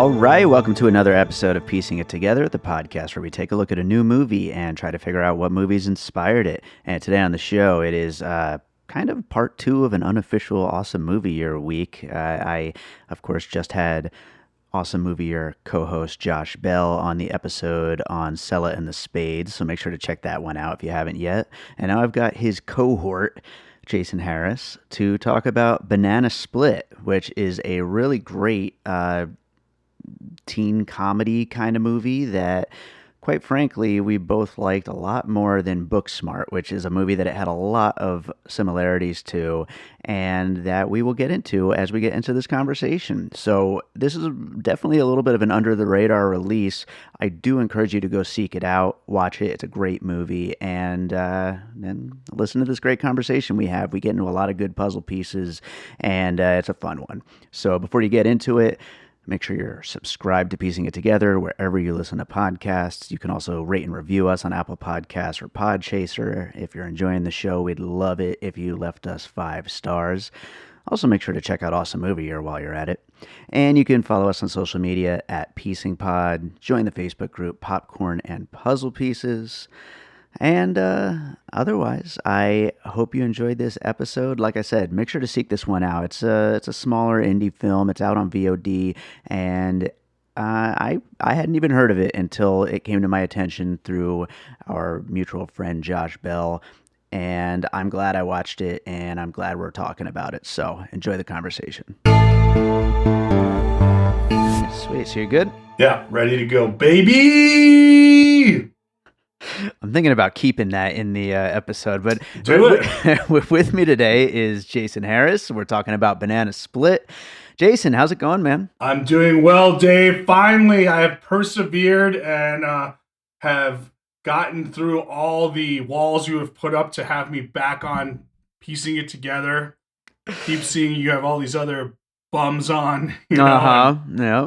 All right, welcome to another episode of Piecing It Together, the podcast where we take a look at a new movie and try to figure out what movies inspired it. And today on the show, it is kind of part two of an unofficial Awesome Movie Year week. I, of course, just had Awesome Movie Year co-host Josh Bell on the episode on Sella and the Spades, so make sure to check that one out if you haven't yet. And now I've got his cohort, Jason Harris, to talk about Banana Split, which is a really great teen comedy kind of movie that, quite frankly, we both liked a lot more than Booksmart, which is a movie that it had a lot of similarities to, and that we will get into as we get into this conversation. So this is definitely a little bit of an under-the-radar release. I do encourage you to go seek it out, watch it. It's a great movie, and then listen to this great conversation we have. We get into a lot of good puzzle pieces, and it's a fun one. So before you get into it, make sure you're subscribed to Piecing It Together wherever you listen to podcasts. You can also rate and review us on Apple Podcasts or Podchaser. If you're enjoying the show, we'd love it if you left us 5 stars. Also, make sure to check out Awesome Movie Year while you're at it. And you can follow us on social media at Piecing Pod. Join the Facebook group Popcorn and Puzzle Pieces. And otherwise, I hope you enjoyed this episode. Like I said, make sure to seek this one out. It's a smaller indie film. It's out on VOD, and I hadn't even heard of it until it came to my attention through our mutual friend Josh Bell. And I'm glad I watched it, and I'm glad we're talking about it. So enjoy the conversation. Sweet. So you're good? Yeah, ready to go, baby! I'm thinking about keeping that in the episode, but Do it. With me today is Jason Harris. We're talking about Banana Split. Jason, how's it going, man? I'm doing well, Dave. Finally, I have persevered and have gotten through all the walls you have put up to have me back on Piecing It Together. Keep seeing you have all these other bums on, you know, Yeah.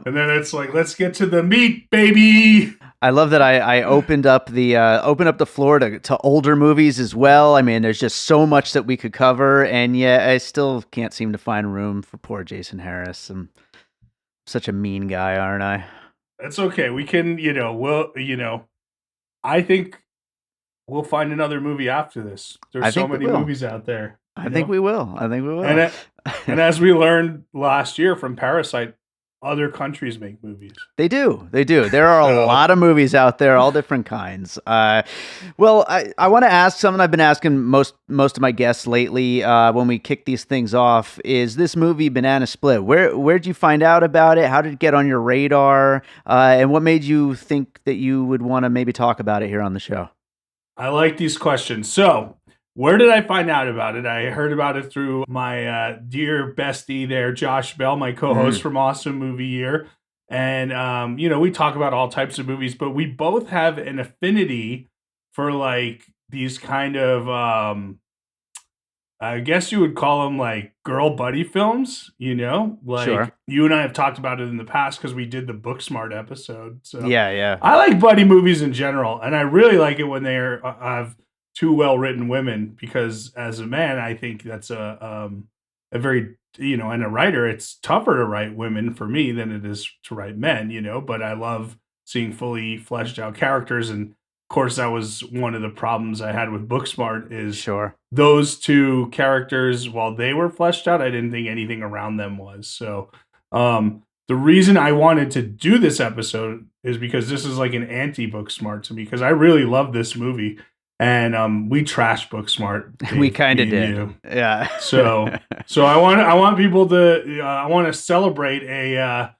and then it's like, let's get to the meat, baby. I love that I opened up the floor to older movies as well. I mean, there's just so much that we could cover, and yet I still can't seem to find room for poor Jason Harris. I'm such a mean guy, aren't I? That's okay. We can, I think we'll find another movie after this. There's so many movies out there. I think we will. And as we learned last year from Parasite, other countries make movies. They do. There are a lot of movies out there, all different kinds. Well, I want to ask something I've been asking most of my guests lately when we kick these things off. Is this movie Banana Split? Where'd you find out about it? How did it get on your radar? And what made you think that you would want to maybe talk about it here on the show? I like these questions. So, where did I find out about it? I heard about it through my dear bestie there, Josh Bell, my co-host from Awesome Movie Year. And, we talk about all types of movies, but we both have an affinity for like these kind of, I guess you would call them like girl buddy films, like Sure. You and I have talked about it in the past because we did the Booksmart episode. So Yeah. I like buddy movies in general. And I really like it when they're have two well-written women, because as a man, I think that's a very, and a writer, it's tougher to write women for me than it is to write men, but I love seeing fully fleshed out characters. And of course, that was one of the problems I had with Booksmart is Sure. those two characters, while they were fleshed out, I didn't think anything around them was. So the reason I wanted to do this episode is because this is like an anti-Booksmart to me, because I really love this movie. And we trashed Booksmart. Dave, We kind of did. you. Yeah. So I want people to I want to celebrate a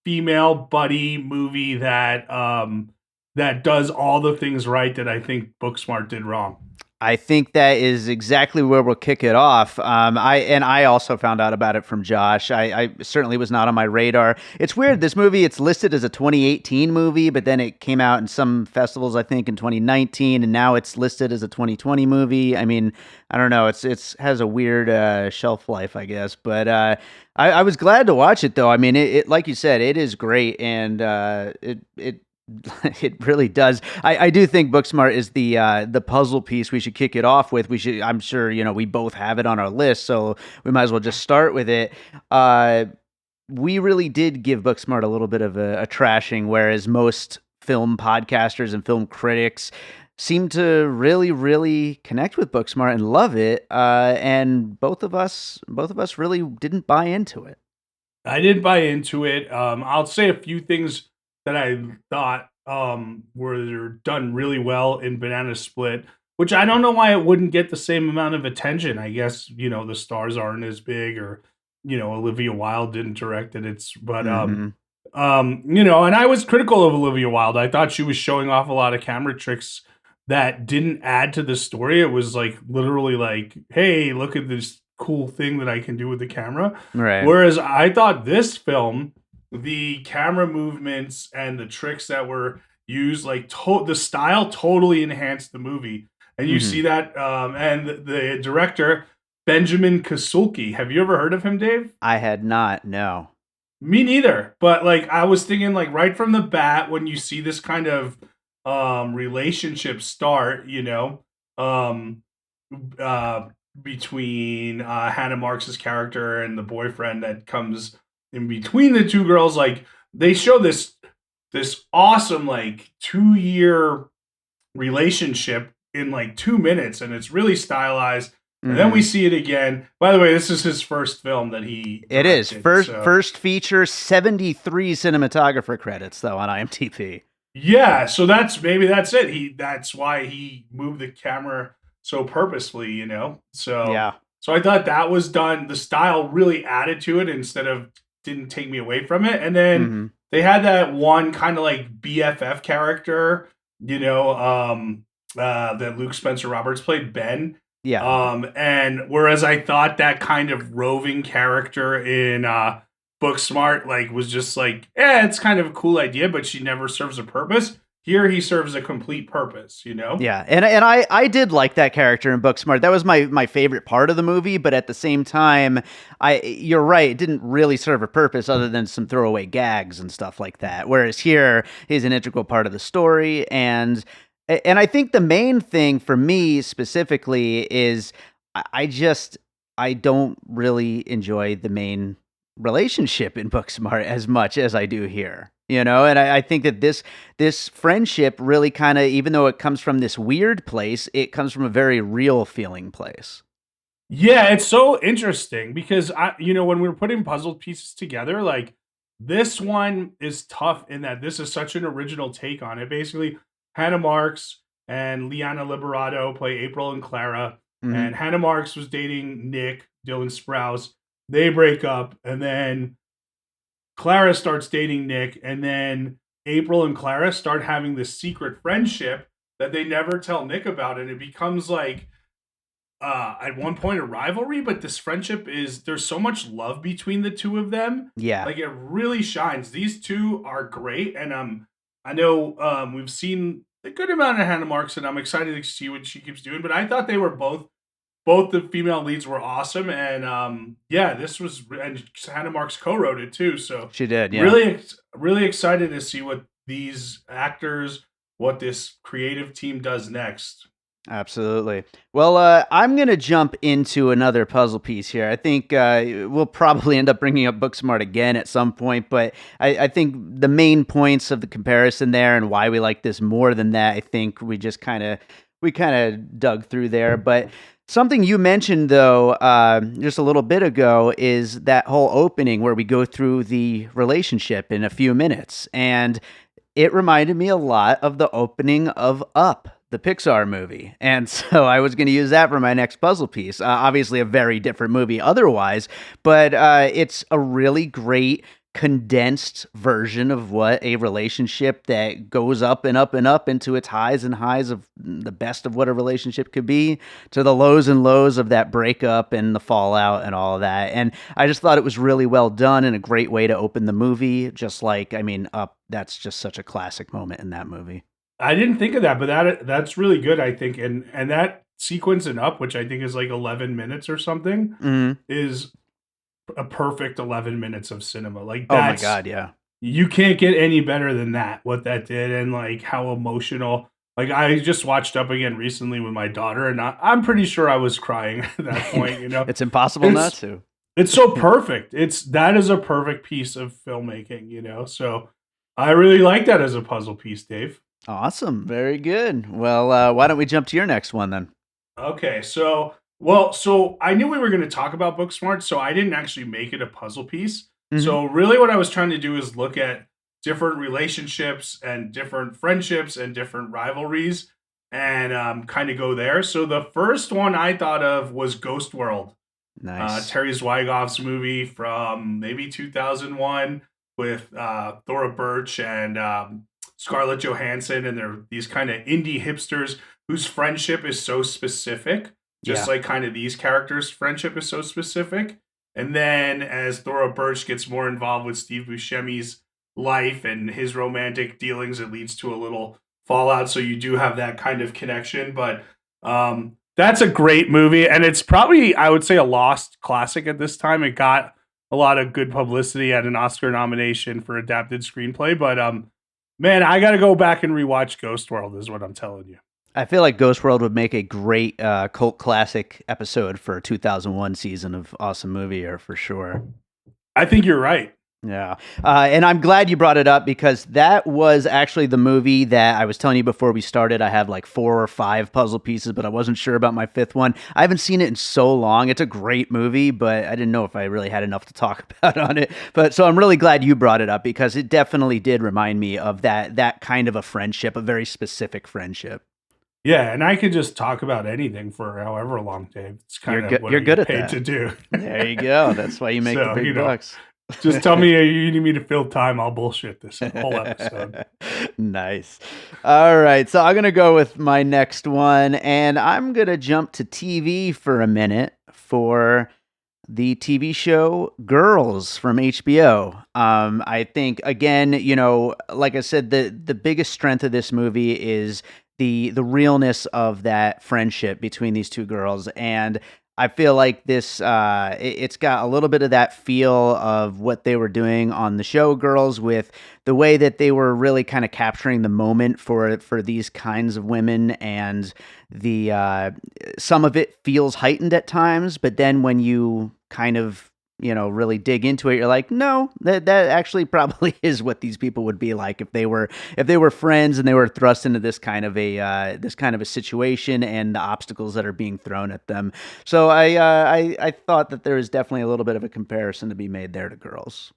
female buddy movie that that does all the things right that I think Booksmart did wrong. I think that is exactly where we'll kick it off. I also found out about it from Josh. I certainly was not on my radar. It's weird. This movie, it's listed as a 2018 movie, but then it came out in some festivals, I think, in 2019, and now it's listed as a 2020 movie. I mean, I don't know. It's has a weird shelf life, I guess. But I was glad to watch it, though. I mean, it like you said, it is great, and it it really does. I do think Booksmart is the puzzle piece we should kick it off with. I'm sure, we both have it on our list, so we might as well just start with it. we really did give Booksmart a little bit of a trashing, whereas most film podcasters and film critics seem to really, really connect with Booksmart and love it. And both of us really didn't buy into it. I didn't buy into it. I'll say a few things that I thought were done really well in Banana Split, which I don't know why it wouldn't get the same amount of attention. I guess the stars aren't as big, or Olivia Wilde didn't direct it. Mm-hmm. And I was critical of Olivia Wilde. I thought she was showing off a lot of camera tricks that didn't add to the story. It was like literally like, hey, look at this cool thing that I can do with the camera. Right. Whereas I thought this film, the camera movements and the tricks that were used, like the style totally enhanced the movie. And you Mm-hmm. see that, and the director, Benjamin Kasulke. Have you ever heard of him, Dave? I had not. No. Me neither. But like I was thinking, like right from the bat, when you see this kind of relationship start, um uh between Hannah Marks's character and the boyfriend that comes in between the two girls, like they show this awesome like 2 year relationship in like 2 minutes, and it's really stylized. And then we Mm-hmm. see it again. By the way, this is his first film that he It is directed. So first feature, 73 cinematographer credits though on IMDb. yeah, so that's it. That's why he moved the camera so purposefully. So Yeah. so I thought that was done. The style really added to it instead of didn't take me away from it. And then Mm-hmm. they had that one kind of like BFF character, that Luke Spencer Roberts played, Ben. Yeah. And whereas I thought that kind of roving character in Booksmart like was just like, it's kind of a cool idea, but she never serves a purpose. Here he serves a complete purpose. Yeah, and I did like that character in Booksmart. That was my favorite part of the movie, but at the same time, you're right, it didn't really serve a purpose other than some throwaway gags and stuff like that. Whereas here, he's an integral part of the story, and I think the main thing for me specifically is I just I don't really enjoy the main relationship in Booksmart as much as I do here. And I think that this friendship really kind of, even though it comes from this weird place, it comes from a very real feeling place. Yeah, it's so interesting because when we were putting puzzle pieces together, like this one is tough in that this is such an original take on it. Basically, Hannah Marks and Liana Liberato play April and Clara, Hmm. and Hannah Marks was dating Nick, Dylan Sprouse. They break up, and then Clara starts dating Nick, and then April and Clara start having this secret friendship that they never tell Nick about, and it becomes like at one point a rivalry, but this friendship is there's so much love between the two of them. Yeah. Like it really shines. These two are great, and I know we've seen a good amount of Hannah Marks, and I'm excited to see what she keeps doing. But I thought they were both the female leads were awesome, and yeah, this was, and Hannah Marks co-wrote it too. So She did, yeah. really excited to see what these actors, what this creative team does next. Absolutely. Well, I'm going to jump into another puzzle piece here. I think we'll probably end up bringing up Booksmart again at some point, but I think the main points of the comparison there and why we like this more than that, I think we kind of dug through there. But something you mentioned though, just a little bit ago, is that whole opening where we go through the relationship in a few minutes, and it reminded me a lot of the opening of Up, the Pixar movie. And so I was going to use that for my next puzzle piece. Obviously, a very different movie otherwise, but it's a really great condensed version of what a relationship that goes up and up and up into its highs and highs of the best of what a relationship could be, to the lows and lows of that breakup and the fallout and all of that. And I just thought it was really well done and a great way to open the movie. Just like, I mean, Up, that's just such a classic moment in that movie. I didn't think of that, but that's really good, I think. And that sequence in Up, which I think is like 11 minutes or something, Mm-hmm. is a perfect 11 minutes of cinema. Like Oh my that's God, yeah. you can't get any better than that. What that did, and like how emotional. Like I just watched Up again recently with my daughter, and I'm pretty sure I was crying at that point. It's impossible not It's to. It's so perfect. That is a perfect piece of filmmaking, you know. So I really like that as a puzzle piece, Dave. Awesome. Very good. Well, why don't we jump to your next one then? Okay, so I knew we were going to talk about Booksmart, so I didn't actually make it a puzzle piece. Hmm. So really, what I was trying to do is look at different relationships and different friendships and different rivalries, and kind of go there. So the first one I thought of was Ghost World, Nice. Terry Zweigoff's movie from maybe 2001 with Thora Birch and Scarlett Johansson, and they're these kind of indie hipsters whose friendship is so specific, just Yeah. like kind of these characters' friendship is so specific. And then as Thora Birch gets more involved with Steve Buscemi's life and his romantic dealings, it leads to a little fallout. So you do have that kind of connection, but that's a great movie, and it's probably, I would say, a lost classic at this time. It got a lot of good publicity, had an Oscar nomination for adapted screenplay, but man, I got to go back and rewatch Ghost World, is what I'm telling you. I feel like Ghost World would make a great cult classic episode for a 2001 season of Awesome Movie Year for sure. I think you're right. Yeah. And I'm glad you brought it up because that was actually the movie that I was telling you before we started. I have like 4 or 5 puzzle pieces, but I wasn't sure about my 5th one. I haven't seen it in so long. It's a great movie, but I didn't know if I really had enough to talk about on it. But so I'm really glad you brought it up because it definitely did remind me of that kind of a friendship, a very specific friendship. Yeah, and I could just talk about anything for however long, Dave. It's kind of what You're I good get at paid that. to do. There you go. That's why you make the So, big bucks. just tell me you need me to fill time. I'll bullshit this whole episode. Nice. All right. So I'm going to go with my next one, and I'm going to jump to TV for a minute for the TV show Girls from HBO. I think, again, like I said, the biggest strength of this movie is the realness of that friendship between these two girls. And I feel like this it's got a little bit of that feel of what they were doing on the show Girls, with the way that they were really kind of capturing the moment for these kinds of women, and the some of it feels heightened at times, but then when you kind of really dig into it, you're like, no, that actually probably is what these people would be like if they were friends and they were thrust into this kind of a situation and the obstacles that are being thrown at them. So I thought that there is definitely a little bit of a comparison to be made there to Girls.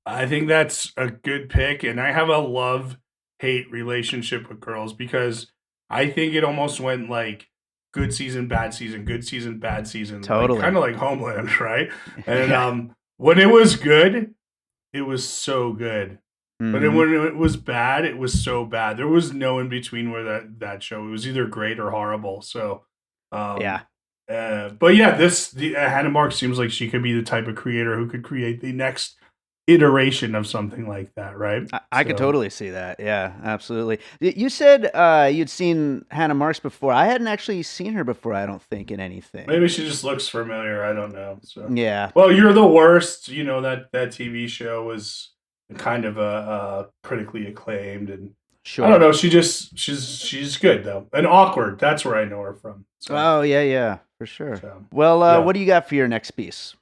I think that's a good pick, and I have a love-hate relationship with Girls because I think it almost went like good season, bad season, good season, bad season, like Totally. kind of like Homeland, right? And Yeah. when it was good, it was so good. But then Hmm. when it was bad, it was so bad. There was no in between where that show. It was either great or horrible. So, um, Yeah. but yeah, Hannah Mark seems like she could be the type of creator who could create the next iteration of something like that, right? I could So totally see that. Yeah, absolutely. You said you'd seen Hannah Marks before. I hadn't actually seen her before, I don't think, in anything. maybe she just looks familiar. I don't know. So, Yeah, well, You're the Worst. You know that TV show was kind of a critically acclaimed, and I don't sure. know. She's good though, and Awkward. That's where I know her from. So, Oh, yeah, yeah, for sure. so Well, yeah. what do you got for your next piece?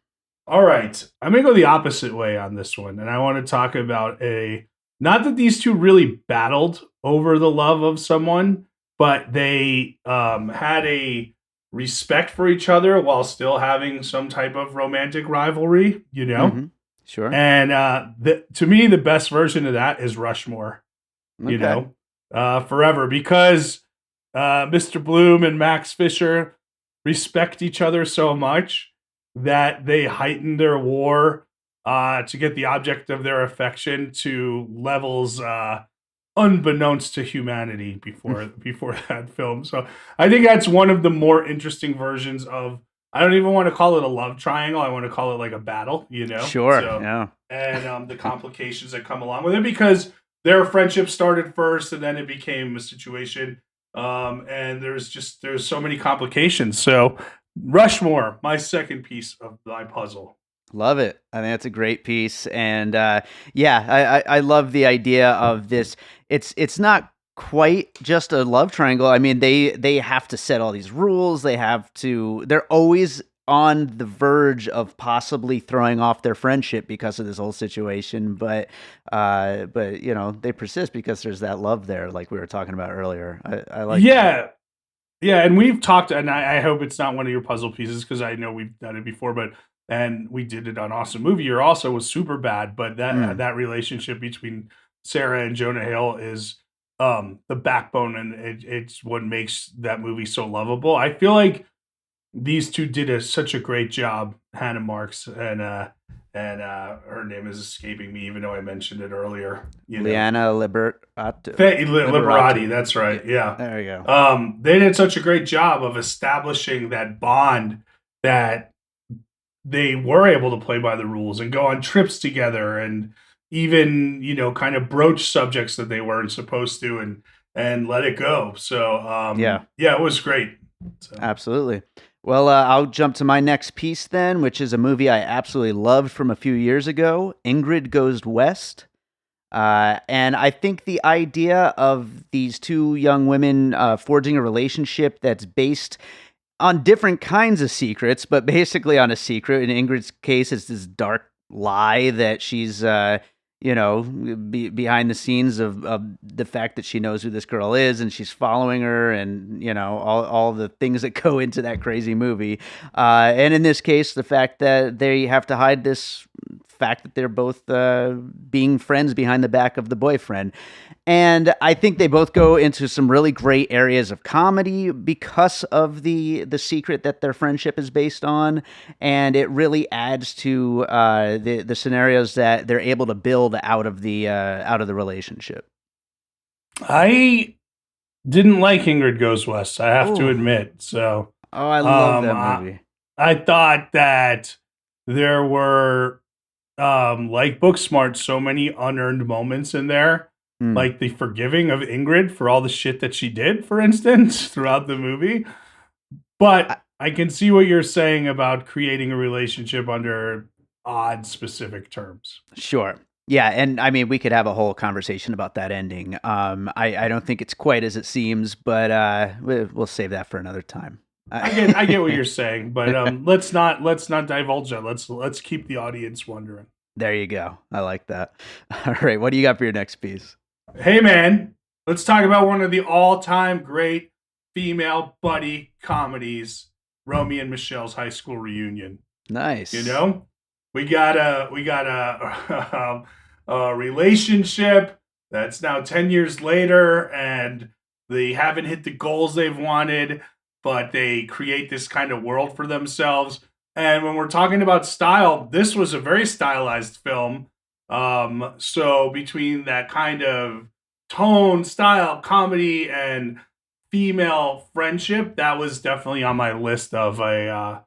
All right. I'm going to go the opposite way on this one. And I want to talk about not that these two really battled over the love of someone, but they had a respect for each other while still having some type of romantic rivalry, you know? Mm-hmm. Sure. And to me, the best version of that is Rushmore, you Okay. know, forever, because Mr. Bloom and Max Fisher respect each other so much that they heighten their war to get the object of their affection to levels unbeknownst to humanity before that film. So I think that's one of the more interesting versions of. I don't even want to call it a love triangle. I want to call it like a battle, you know. Sure. So Yeah. and the complications that come along with it because their friendship started first and then it became a situation. And there's so many complications. So Rushmore, my second piece of my puzzle. Love it. I think that's a great piece, and yeah, I love the idea of this. It's not quite just a love triangle. I mean, they have to set all these rules. They have to. They're always on the verge of possibly throwing off their friendship because of this whole situation, but they persist because there's that love there, like we were talking about earlier. I like that. Yeah, yeah, and we've talked, and I hope it's not one of your puzzle pieces because I know we've done it before, but and we did it on Awesome Movie Year also was super bad, but Mm. that relationship between Sarah and Jonah Hill is the backbone, and it's what makes that movie so lovable. I feel like these two did such a great job, Hannah Marks and her name is escaping me, even though I mentioned it earlier. You know, Liana Liberati. Liberato. That's Yeah, right. Yeah. there you go. They did such a great job of establishing that bond that they were able to play by the rules and go on trips together and even kind of broach subjects that they weren't supposed to and let it go. So Yeah. yeah, it was great. So Absolutely. Well, I'll jump to my next piece then, which is a movie I absolutely loved from a few years ago, Ingrid Goes West. And I think the idea of these two young women forging a relationship that's based on different kinds of secrets, but basically on a secret. In Ingrid's case, it's this dark lie that she's, behind the scenes of the fact that she knows who this girl is and she's following her, and all the things that go into that crazy movie. And in this case, the fact that they have to hide this fact that they're both being friends behind the back of the boyfriend. And I think they both go into some really great areas of comedy because of the secret that their friendship is based on, and it really adds to the scenarios that they're able to build out of the relationship. I didn't like Ingrid Goes West, I have to Oh, admit. So oh, I love um, that I, movie. I thought that there were like Booksmart, so many unearned moments in there, Hmm. like the forgiving of Ingrid for all the shit that she did, for instance, throughout the movie. I, But I can see what you're saying about creating a relationship under odd specific terms. Sure. Yeah, and I mean, we could have a whole conversation about that ending. I don't think it's quite as it seems, but we'll save that for another time. I get what you're saying, but let's not divulge that. Let's keep the audience wondering. There you go. I like that. All right, what do you got for your next piece? Hey man, let's talk about one of the all-time great female buddy comedies, Romeo and Michelle's high school reunion. You Nice. know, we got a relationship that's now 10 years later, and they haven't hit the goals they've wanted, but they create this kind of world for themselves. And when we're talking about style, this was a very stylized film. So between that kind of tone, style, comedy, and female friendship, that was definitely on my list of a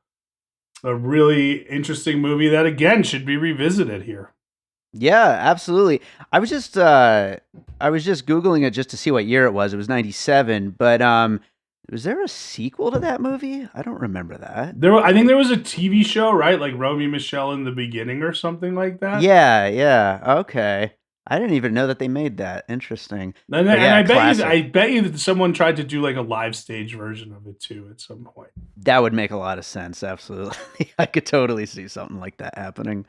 really interesting movie that again should be revisited here. Yeah, absolutely. I was just googling it just to see what year it was. It was 97, but was there a sequel to that movie? I don't remember that. I think there was a TV show, right? Like Romeo and Michelle in the beginning or something like that. Yeah, yeah. Okay. I didn't even know that they made that. Interesting. But And yeah, I classic. bet you that someone tried to do like a live stage version of it too at some point. That would make a lot of sense. Absolutely. I could totally see something like that happening.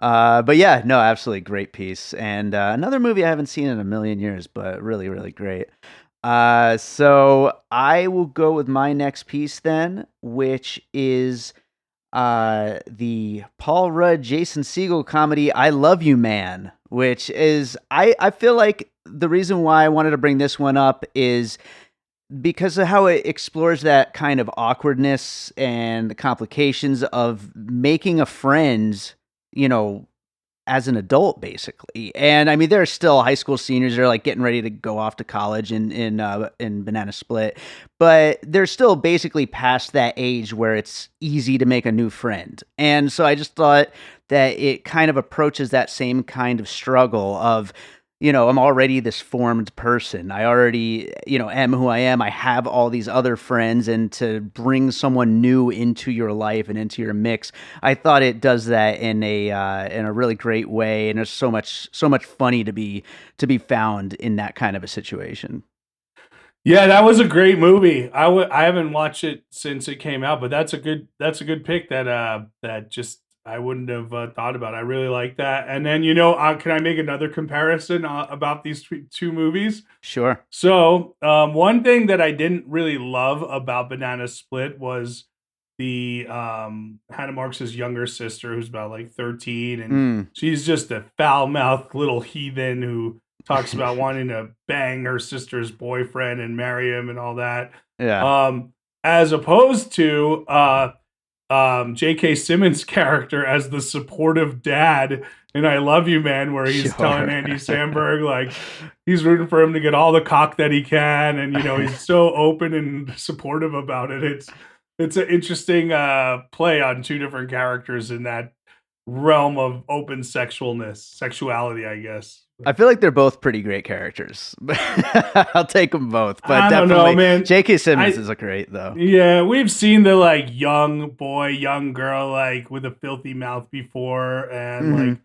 But yeah, no, absolutely great piece. And another movie I haven't seen in a million years, but really, really great. So I will go with my next piece then, which is the Paul Rudd, Jason Segel comedy "I Love You, Man," which is I feel like the reason why I wanted to bring this one up is because of how it explores that kind of awkwardness and the complications of making a friend, you know, as an adult basically. And I mean, there are still high school seniors that are like getting ready to go off to college in Banana Split, but they're still basically past that age where it's easy to make a new friend. And so I just thought that it kind of approaches that same kind of struggle of, I'm already this formed person. I already, am who I am. I have all these other friends, and to bring someone new into your life and into your mix, I thought it does that in a really great way. And there's so much funny to be found in that kind of a situation. Yeah, that was a great movie. I haven't watched it since it came out, but that's a good pick that that just I wouldn't have thought about. I really like that. And then can I make another comparison about these two movies? Sure. So, one thing that I didn't really love about Banana Split was the Hannah Marks's younger sister, who's about like 13, and Mm. she's just a foul mouthed little heathen who talks about wanting to bang her sister's boyfriend and marry him and all that. Yeah. Um, as opposed to J.K. Simmons' character as the supportive dad in I Love You Man, where he's telling Sure. Andy Samberg like he's rooting for him to get all the cock that he can, and he's so open and supportive about it. It's an interesting play on two different characters in that realm of open sexuality, I guess. I feel like they're both pretty great characters. I'll take them both, but I don't know, definitely man. J.K. Simmons I is a great though. Yeah, we've seen the like young boy, young girl like with a filthy mouth before, and Hmm. like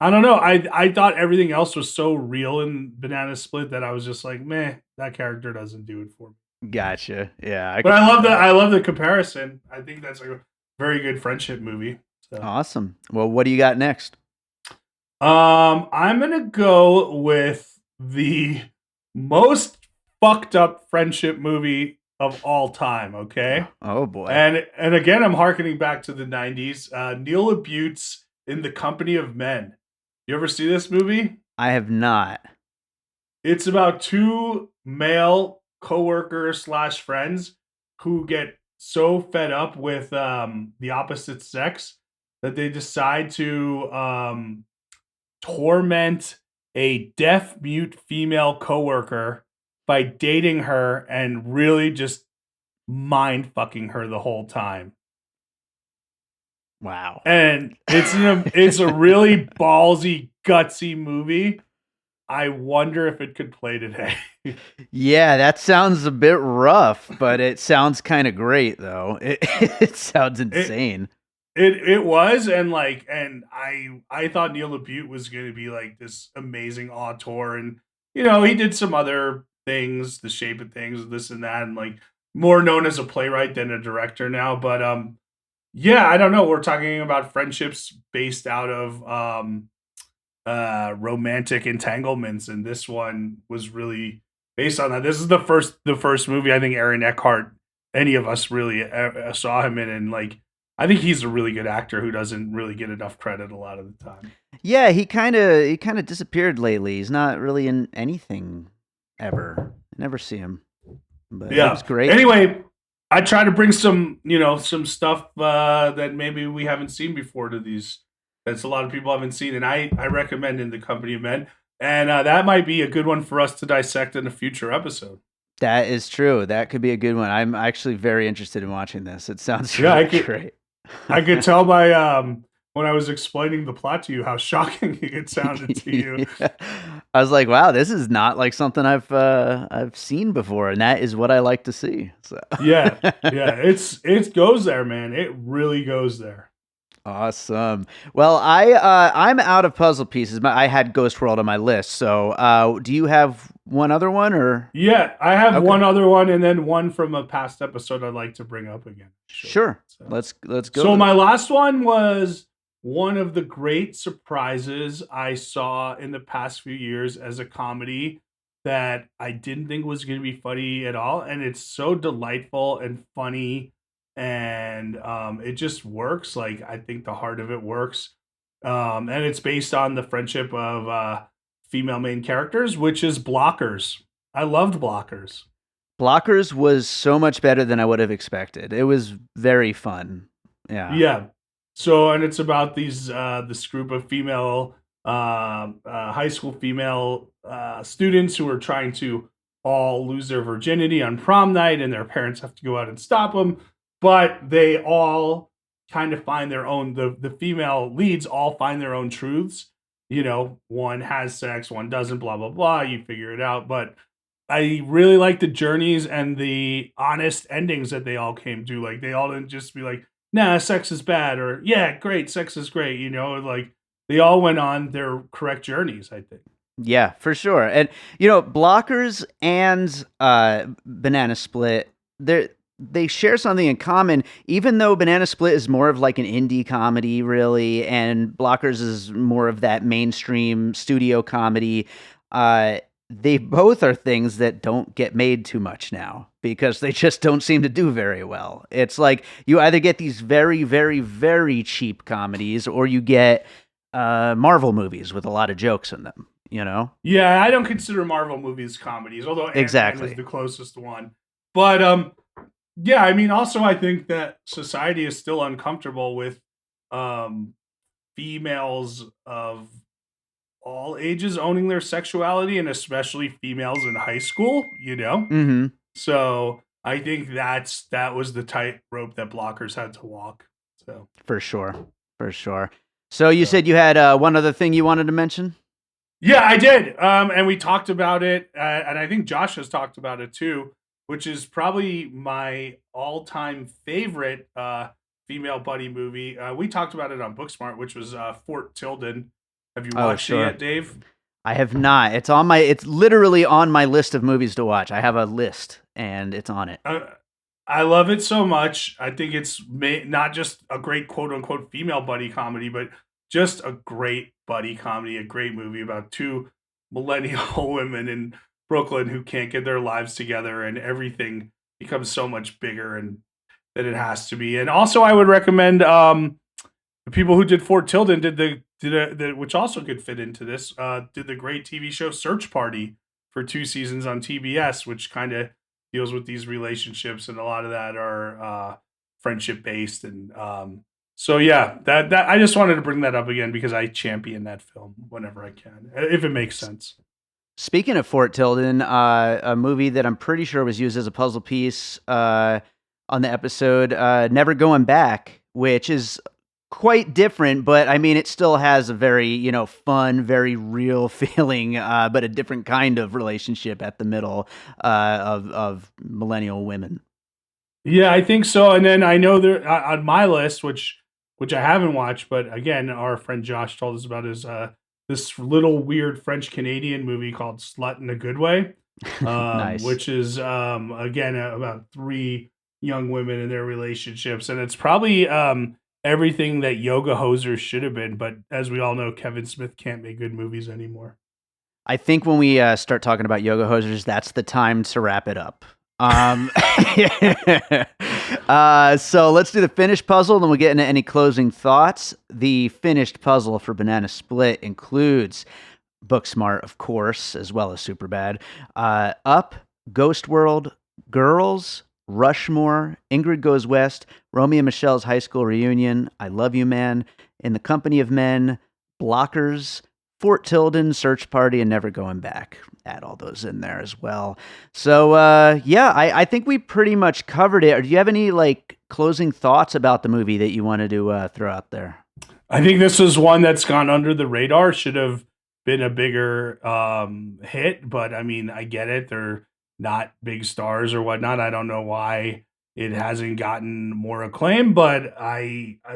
I don't know. I thought everything else was so real in Banana Split that I was just like, meh, that character doesn't do it for me. Gotcha. Yeah, I But could see that. I love the comparison. I think that's a very good friendship movie. So, Awesome. Well, what do you got next? I'm gonna go with the most fucked up friendship movie of all time. Okay, Oh boy. and again, I'm harkening back to the '90s. Neil LaBute's In the Company of Men. You ever see this movie? I have not. It's about two male coworkers slash friends who get so fed up with the opposite sex that they decide to torment a deaf mute female coworker by dating her and really just mind fucking her the whole time. Wow. And it's a really ballsy, gutsy movie. I wonder if it could play today. Yeah, that sounds a bit rough, but it sounds kind of great though. It sounds it insane. it was, and I thought Neil LaBute was going to be like this amazing auteur, and he did some other things, The Shape of Things, this and that, and like more known as a playwright than a director now. But yeah, I don't know. We're talking about friendships based out of romantic entanglements, and this one was really based on that. This is the first movie I think Aaron Eckhart, any of us really saw him in, and like I think he's a really good actor who doesn't really get enough credit a lot of the time. Yeah, he kind of disappeared lately. He's not really in anything ever. I never see him. But he Yeah. was great. Anyway, I try to bring some some stuff that maybe we haven't seen before to these. That's a lot of people haven't seen, and I recommend In the Company of Men, and that might be a good one for us to dissect in a future episode. That is true. That could be a good one. I'm actually very interested in watching this. It sounds Yeah, really great. I could tell by when I was explaining the plot to you how shocking it sounded to you. Yeah. I was like, wow, this is not like something I've seen before, and that is what I like to see. So Yeah, yeah, it goes there, man. It really goes there. awesome. Well, I'm out of puzzle pieces. I had Ghost World on my list. So do you have one other one or Yeah, I have okay? one other one, and then one from a past episode I'd like to bring up again. Sure. Sure. So, Let's go so with my it. last one was one of the great surprises I saw in the past few years as a comedy that I didn't think was going to be funny at all, and it's so delightful and funny, and it just works. Like I think the heart of it works, and it's based on the friendship of female main characters, which is Blockers. I loved Blockers. Blockers was so much better than I would have expected. It was very fun. Yeah. Yeah. So, and it's about these this group of female high school female students who are trying to all lose their virginity on prom night, and their parents have to go out and stop them. But they all kind of find their own. The female leads all find their own truths. One has sex, one doesn't. Blah blah blah. You figure it out, but I really like the journeys and the honest endings that they all came to. Like they all didn't just be like, "Nah, sex is bad," or "Yeah, great, sex is great." Like they all went on their correct journeys. I think. Yeah, for sure. And Blockers and Banana Split, they share something in common, even though Banana Split is more of like an indie comedy, really, and Blockers is more of that mainstream studio comedy. Uh, they both are things that don't get made too much now because they just don't seem to do very well. It's like you either get these very, very, very cheap comedies or you get Marvel movies with a lot of jokes in them, you know? Yeah, I don't consider Marvel movies comedies, although Ant-Man is Exactly. the closest one. But yeah, I mean, also I think that society is still uncomfortable with um females of all ages owning their sexuality, and especially females in high school, you know? Mm-hmm. So I think that was the tightrope that Blockers had to walk. So For sure. For sure. So you so said you had one other thing you wanted to mention? yeah, I did. And we talked about it, and I think Josh has talked about it too, which is probably my all-time favorite female buddy movie. We talked about it on Booksmart, which was Fort Tilden. Have you Oh, watched it sure. yet, Dave? I have not. It's literally on my list of movies to watch. I have a list and it's on it. I love it so much. I think it's not just a great quote unquote female buddy comedy, but just a great buddy comedy, a great movie about two millennial women in Brooklyn who can't get their lives together, and everything becomes so much bigger and than it has to be. And also, I would recommend the people who did Fort Tilden which also could fit into this, did the great TV show Search Party for 2 seasons on TBS, which kind of deals with these relationships, and a lot of that are friendship based. And so yeah, that I just wanted to bring that up again because I champion that film whenever I can, if it makes sense. Speaking of Fort Tilden, a movie that I'm pretty sure was used as a puzzle piece on the episode, Never Going Back, which is quite different, but I mean, it still has a very, fun, very real feeling, but a different kind of relationship at the middle of millennial women. Yeah, I think so. And then I know there on my list, which I haven't watched, but again, our friend Josh told us about is this little weird French Canadian movie called Slut in a Good Way, Nice. which is again about three young women and their relationships, and it's probably everything that Yoga Hosers should have been. But as we all know, Kevin Smith can't make good movies anymore. I think when we start talking about yoga hosers, that's the time to wrap it up. So let's do the finished puzzle, then we'll get into any closing thoughts. The finished puzzle for Banana Split includes Booksmart, of course, as well as Superbad, Up, Ghost World, Girls, Rushmore, Ingrid Goes West, Romeo and Michelle's High School Reunion, I Love You Man, In the Company of Men, Blockers, Fort Tilden, Search Party, and Never Going Back. Add all those in there as well. So, yeah, I think we pretty much covered it. Or do you have any like closing thoughts about the movie that you wanted to throw out there? I think this was one that's gone under the radar. Should have been a bigger hit, but I mean, I get it. They're not big stars or whatnot. I don't know why it hasn't gotten more acclaim, but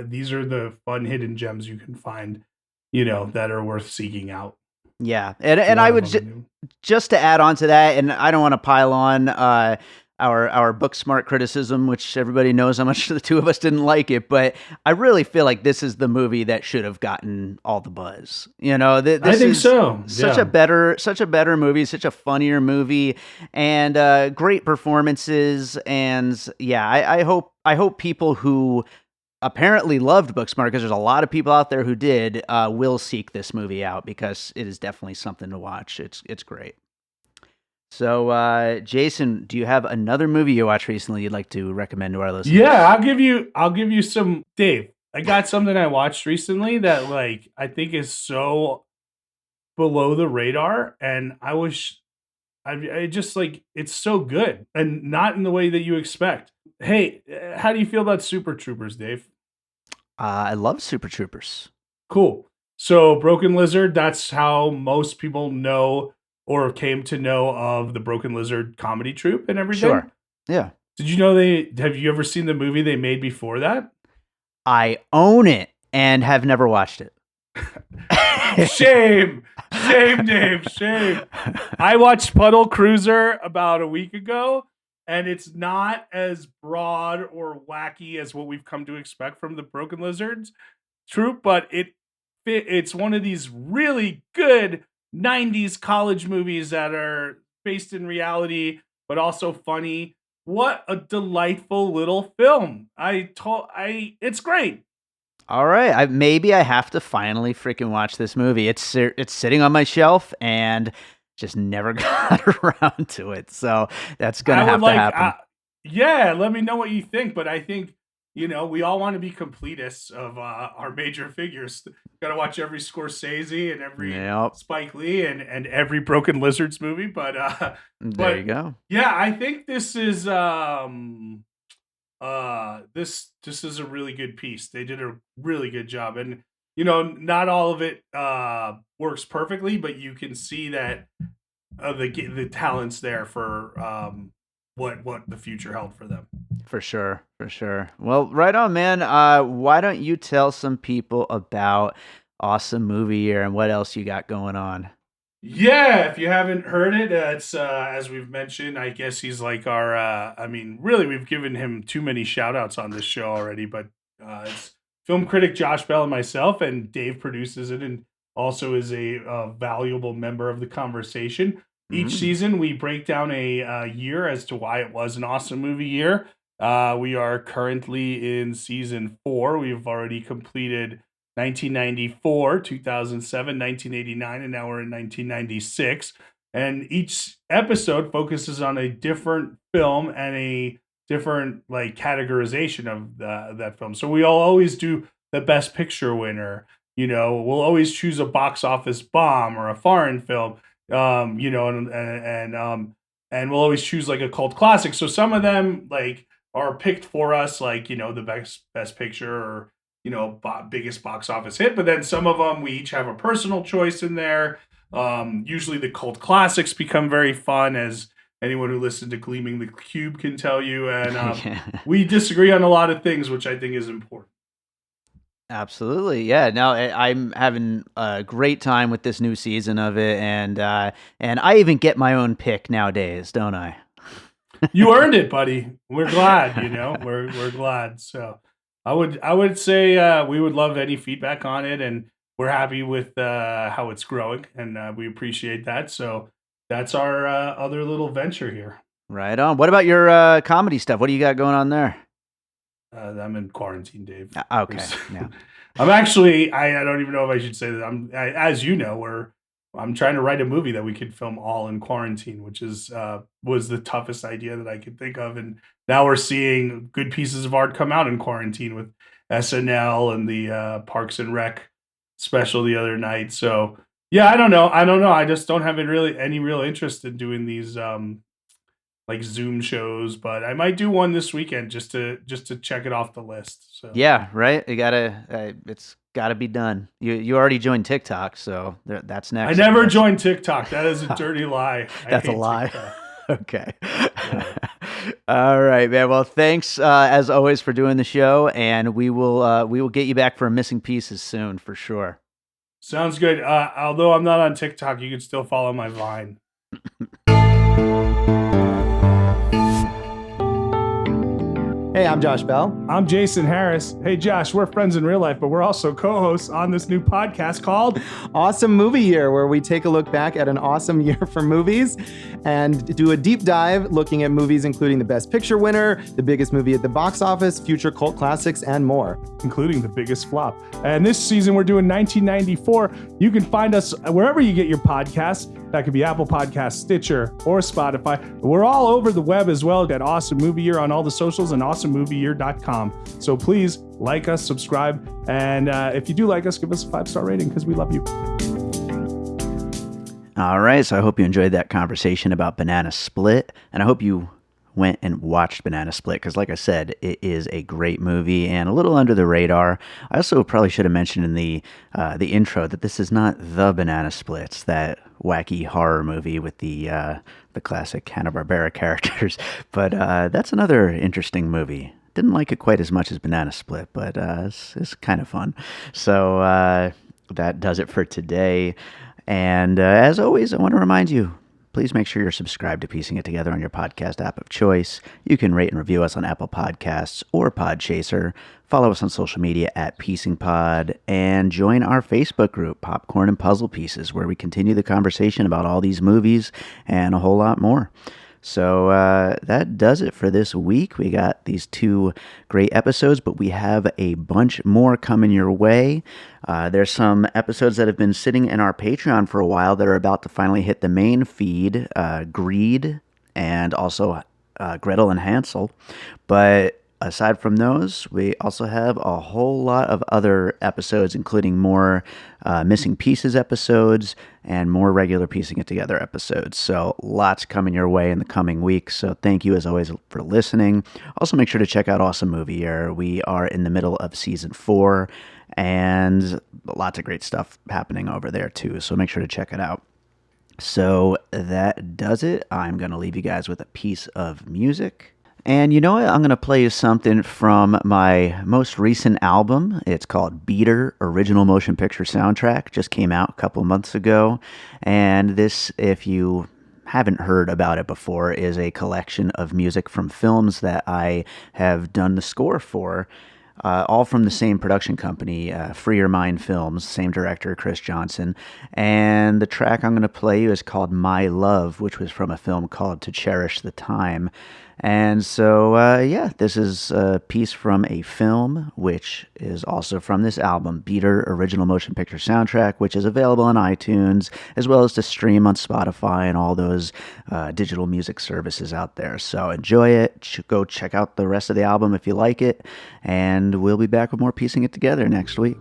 these are the fun hidden gems you can find, that are worth seeking out. Yeah, and One I of would them. just to add on to that, and I don't want to pile on our book smart criticism, which everybody knows how much the two of us didn't like it, but I really feel like this is the movie that should have gotten all the buzz. I This think is so. such a Yeah. better movie, such a funnier movie, and great performances. And yeah, I hope people who apparently loved Booksmart, because there's a lot of people out there who did, will seek this movie out because it is definitely something to watch. It's great. So, Jason, do you have another movie you watched recently you'd like to recommend to our Yeah, listeners? I'll give you some, Dave. I got something I watched recently that like I think is so below the radar, and I just like it's so good and not in the way that you expect. Hey, how do you feel about Super Troopers, Dave? I love Super Troopers. Cool. So Broken Lizard, that's how most people know or came to know of the Broken Lizard comedy troupe and Sure. everything. Yeah. Did you know have you ever seen the movie they made before that? I own it and have never watched it. Shame. Shame, Dave. Shame. I watched Puddle Cruiser about a week ago, and it's not as broad or wacky as what we've come to expect from the Broken Lizards troupe, but it's one of these really good 90s college movies that are based in reality but also funny. What a delightful little film. It's great. All right, maybe I have to finally freaking watch this movie. It's sitting on my shelf and just never got around to it. So that's gonna have to happen. Yeah, let me know what you think. But I think we all want to be completists of our major figures. Got to watch every Scorsese and every Yep. Spike Lee and every Broken Lizards movie. But There you go. Yeah, I think this is this is a really good piece. They did a really good job, and not all of it works perfectly, but you can see that the talents there for what the future held for them. For sure, for sure. Well, right on, man. Why don't you tell some people about Awesome Movie Year and what else you got going on? Yeah, if you haven't heard it, it's as we've mentioned, I guess he's like our really we've given him too many shout outs on this show already, but it's film critic Josh Bell and myself, and Dave produces it and also is a valuable member of the conversation. Each season we break down a year as to why it was an awesome movie year. We are currently in season 4. We've already completed 1994, 2007, 1989, and now we're in 1996. And each episode focuses on a different film and a different categorization of that film. So we'll always do the best picture winner. We'll always choose a box office bomb or a foreign film. And we'll always choose like a cult classic. So some of them are picked for us, the best picture or biggest box office hit. But then some of them we each have a personal choice in there. Usually the cult classics become very fun, as anyone who listened to Gleaming the Cube can tell you. And we disagree on a lot of things, which I think is important. Absolutely, yeah. No, I'm having a great time with this new season of it, and I even get my own pick nowadays, don't I? You earned it, buddy. We're glad. We're glad. So I would say we would love any feedback on it, and we're happy with how it's growing, and we appreciate that. So that's our other little venture here. Right on. What about your comedy stuff? What do you got going on there? I'm in quarantine, Dave. Okay. Yeah. I'm actually. I don't even know if I should say that. As you know, I'm trying to write a movie that we could film all in quarantine, which was the toughest idea that I could think of. And now we're seeing good pieces of art come out in quarantine with SNL and the Parks and Rec special the other night. So yeah, I don't know. I just don't have any real interest in doing these Zoom shows, but I might do one this weekend just to check it off the list. So yeah, right. It's gotta be done. You already joined TikTok, so that's next. I never joined TikTok. That is a dirty lie. That's a lie. Okay. Yeah. All right, man. Well, thanks as always for doing the show, and we will get you back for Missing Pieces soon for sure. Sounds good. Although I'm not on TikTok, you can still follow my Vine. Hey, I'm Josh Bell. I'm Jason Harris. Hey, Josh, we're friends in real life, but we're also co-hosts on this new podcast called Awesome Movie Year, where we take a look back at an awesome year for movies and do a deep dive looking at movies including the Best Picture winner, the biggest movie at the box office, future cult classics, and more. Including the biggest flop. And this season, we're doing 1994. You can find us wherever you get your podcasts. That could be Apple Podcasts, Stitcher, or Spotify. We're all over the web as well at Awesome Movie Year on all the socials and awesomemovieyear.com. So please like us, subscribe, and if you do like us, give us a 5-star rating because we love you. All right, so I hope you enjoyed that conversation about Banana Split, and I hope you went and watched Banana Split because, like I said, it is a great movie and a little under the radar. I also probably should have mentioned in the intro that this is not the Banana Splits, that wacky horror movie with the classic Hanna-Barbera characters, but that's another interesting movie. Didn't like it quite as much as Banana Split, but it's kind of fun. So that does it for today. And as always, I want to remind you, please make sure you're subscribed to Piecing It Together on your podcast app of choice. You can rate and review us on Apple Podcasts or Podchaser. Follow us on social media at Piecing Pod, and join our Facebook group, Popcorn and Puzzle Pieces, where we continue the conversation about all these movies and a whole lot more. So that does it for this week. We got these 2 great episodes, but we have a bunch more coming your way. There's some episodes that have been sitting in our Patreon for a while that are about to finally hit the main feed, Greed and also Gretel and Hansel. But aside from those, we also have a whole lot of other episodes, including more Missing Pieces episodes and more regular Piecing It Together episodes. So lots coming your way in the coming weeks. So thank you, as always, for listening. Also, make sure to check out Awesome Movie Year. We are in the middle of season 4, and lots of great stuff happening over there, too. So make sure to check it out. So that does it. I'm going to leave you guys with a piece of music. And you know what? I'm going to play you something from my most recent album. It's called Beater Original Motion Picture Soundtrack. Just came out a couple months ago. And this, if you haven't heard about it before, is a collection of music from films that I have done the score for. All from the same production company, Free Your Mind Films, same director, Chris Johnson. And the track I'm going to play you is called My Love, which was from a film called To Cherish the Time. And so, this is a piece from a film, which is also from this album, Beater Original Motion Picture Soundtrack, which is available on iTunes, as well as to stream on Spotify and all those digital music services out there. So enjoy it. Go check out the rest of the album if you like it. And we'll be back with more Piecing It Together next week.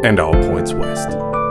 and all points west.